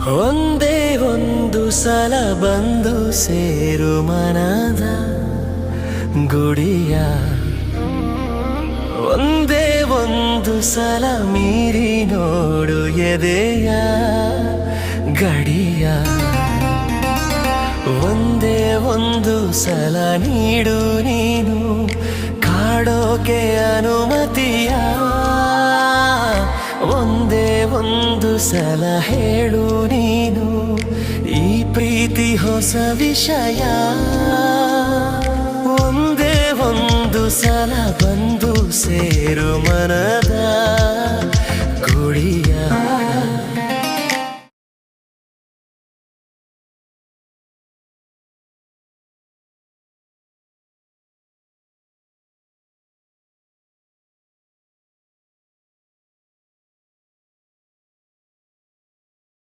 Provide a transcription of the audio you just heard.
ಒಂದೇ ಒಂದು ಸಲ ಬಂದು ಸೇರು ಮನದ ಗುಡಿಯ, ಒಂದೇ ಒಂದು ಸಲ ಮೀರಿ ನೋಡು ಎದೆಯ ಗಡಿಯ, ಒಂದೇ ಒಂದು ಸಲ ನೀಡು ನೀನು ಕಾಡೋಕೆ ಅನುಮತಿಯ, ಒಂದೇ ಒಂದು ಸಲ ಹೇಳು ನೀನು ಈ ಪ್ರೀತಿ ಹೊಸ ವಿಷಯ, ಒಂದೇ ಒಂದು ಸಲ ಬಂದು ಸೇರು ಮನದ ಗುಡಿಯ.